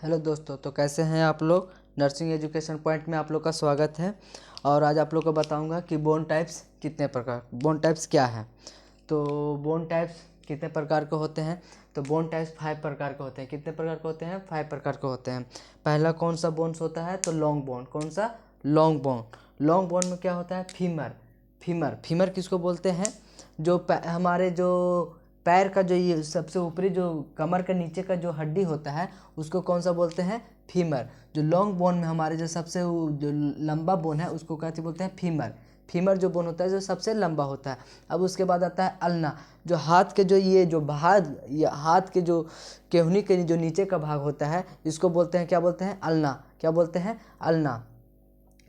Hello दोस्तों, तो कैसे हैं आप लोग। नर्सिंग एजुकेशन पॉइंट में आप लोग का स्वागत है। और आज आप लोग को बताऊंगा कि बोन टाइप्स कितने प्रकार बोन टाइप्स क्या है। तो बोन टाइप्स कितने प्रकार के होते हैं। तो बोन टाइप्स 5 प्रकार के होते हैं। कितने प्रकार के होते हैं? 5 प्रकार के होते हैं। पहला कौन सा बोन्स होता है? तो लॉन्ग बोन। कौन सा? Long bone. लॉन्ग बोन में क्या होता है? फीमर। फीमर फीमर किसको बोलते हैं? जो हमारे जो पैर का जो ये सबसे ऊपरी जो कमर के नीचे का जो हड्डी होता है उसको कौन सा बोलते हैं? फीमर। जो लॉन्ग बोन में हमारे जो सबसे जो लंबा बोन है उसको कहते बोलते हैं फीमर। फीमर जो बोन होता है जो सबसे लंबा होता है। अब उसके बाद आता है अल्ना। जो हाथ के जो ये जो भाग या हाथ के जो केहनी के जो नीचे का भाग होता है इसको बोलते हैं, क्या बोलते हैं? अल्ना। क्या बोलते हैं? अल्ना।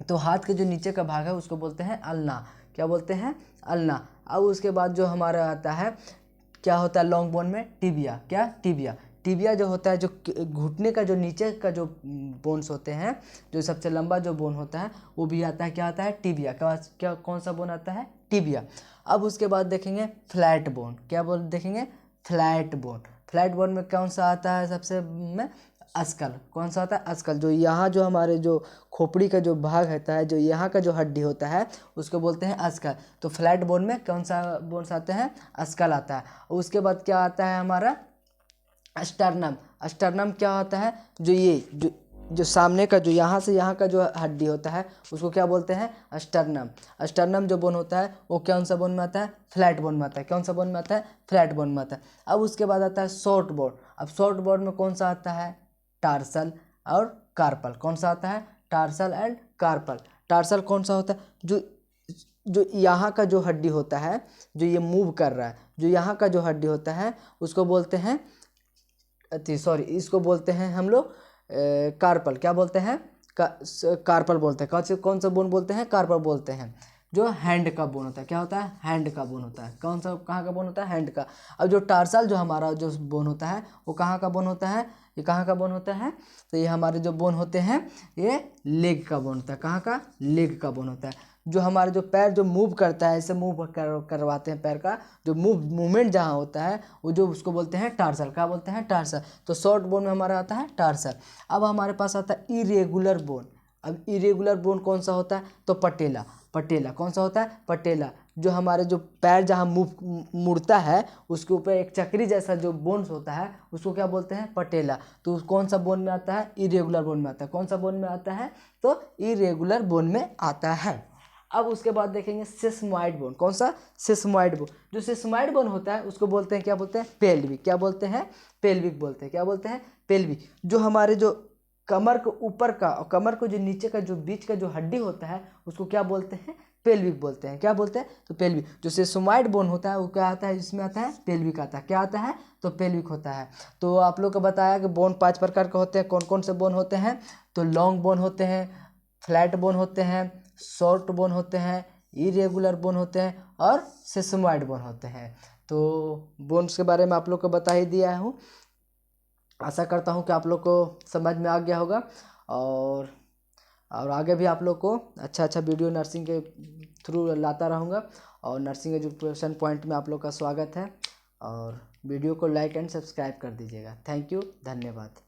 तो हाथ के जो नीचे का भाग है उसको बोलते हैं अल्ना। क्या बोलते हैं? अल्ना। अब उसके बाद जो हमारा आता है, क्या होता है लॉन्ग बोन में? टिबिया। क्या? टिबिया। टिबिया जो होता है जो घुटने का जो नीचे का जो बोन्स होते हैं, जो सबसे लंबा जो बोन होता है वो भी आता है। क्या आता है? टिबिया। क्या कौन सा बोन आता है? टिबिया। अब उसके बाद देखेंगे फ्लैट बोन। क्या बोल देखेंगे? Flat bone. फ्लैट बोन में कौन सा आता है सबसे में? अस्कल। कौन सा आता है? अस्कल। जो यहाँ जो हमारे जो खोपड़ी का जो भाग होता है, जो यहाँ का जो हड्डी होता है उसको बोलते हैं अस्कल। तो फ्लैट बोन में कौन सा बोन्स आते हैं? अस्कल आता है। उसके बाद क्या आता है हमारा? स्टर्नम। स्टर्नम क्या होता है? जो ये जो सामने का जो यहाँ से यहाँ का जो हड्डी होता है उसको क्या बोलते हैं? स्टर्नम। स्टर्नम जो बोन होता है वो कौन सा बोन में आता है? फ्लैट बोन में आता है। कौन सा बोन में आता है? फ्लैट बोन में आता है। अब उसके बाद आता है शॉर्ट बोन। अब शॉर्ट बोन में कौन सा आता है? टार्सल और कार्पल। कौन सा आता है? Tarsal and carpel. टार्सल कौन सा होता है? जो जो यहाँ का जो हड्डी होता है, जो ये मूव कर रहा है, जो यहाँ का जो हड्डी होता है उसको बोलते हैं इसको बोलते हैं हम लोग कार्पल। क्या बोलते हैं? कार्पल बोलते हैं। कौन सा बोन बोलते हैं? कार्पल बोलते हैं। जो हैंड का बोन होता है। क्या होता है? हैंड का बोन होता है। कौन सा कहाँ का बोन होता है? हैंड का। अब जो टार्सल जो हमारा जो बोन होता है वो कहाँ का बोन होता है? ये कहाँ का बोन होता है? तो ये हमारे जो बोन होते हैं ये लेग का बोन होता है। कहाँ का? लेग का बोन होता है। जो हमारे जो पैर जो मूव करता है, ऐसे मूव करवाते हैं पैर का जो मूवमेंट जहाँ होता है वो जो उसको बोलते हैं टार्सल। क्या बोलते हैं? टार्सल। तो शॉर्ट बोन में हमारा आता है टार्सल। अब हमारे पास आता है इरेगुलर बोन। अब इरेगुलर बोन कौन सा होता है? तो पटेला। पटेला कौन सा होता है? पटेला। जो हमारे जो पैर जहाँ मुड़ता है उसके ऊपर एक चक्री जैसा जो बोन्स होता है उसको क्या बोलते हैं? पटेला। तो कौन सा बोन में आता है? इरेगुलर बोन में आता है। कौन सा बोन में आता है? तो इरेगुलर बोन में आता है। अब उसके बाद देखेंगे सिस्मोइड बोन। कौन सा? Sesamoid bone. जो सिस्मोइड बोन होता है उसको बोलते हैं, क्या बोलते हैं? पेल्विक। क्या बोलते हैं? पेल्विक बोलते हैं। क्या बोलते हैं? पेल्विक। जो हमारे जो कमर के ऊपर का और कमर को जो नीचे का जो बीच का जो हड्डी होता है उसको क्या बोलते हैं? पेल्विक बोलते हैं। क्या बोलते हैं? तो पेल्विक। जो सिस्मोइड बोन होता है वो क्या आता है? इसमें आता है पेल्विक आता है। क्या आता है? तो पेल्विक होता है। तो आप लोग को बताया कि बोन 5 प्रकार के होते हैं। कौन कौन से बोन होते हैं? तो लॉन्ग बोन होते हैं, फ्लैट बोन होते हैं, शॉर्ट बोन होते हैं, इरेगुलर बोन होते हैं और सिस्मोइड बोन होते हैं। तो बोन्स के बारे में आप लोग को बता ही दिया हूँ। आशा करता हूँ कि आप लोग को समझ में आ गया होगा। और आगे भी आप लोग को अच्छा अच्छा वीडियो नर्सिंग के थ्रू लाता रहूँगा। और नर्सिंग एजुकेशन पॉइंट में आप लोग का स्वागत है। और वीडियो को लाइक एंड सब्सक्राइब कर दीजिएगा। थैंक यू, धन्यवाद।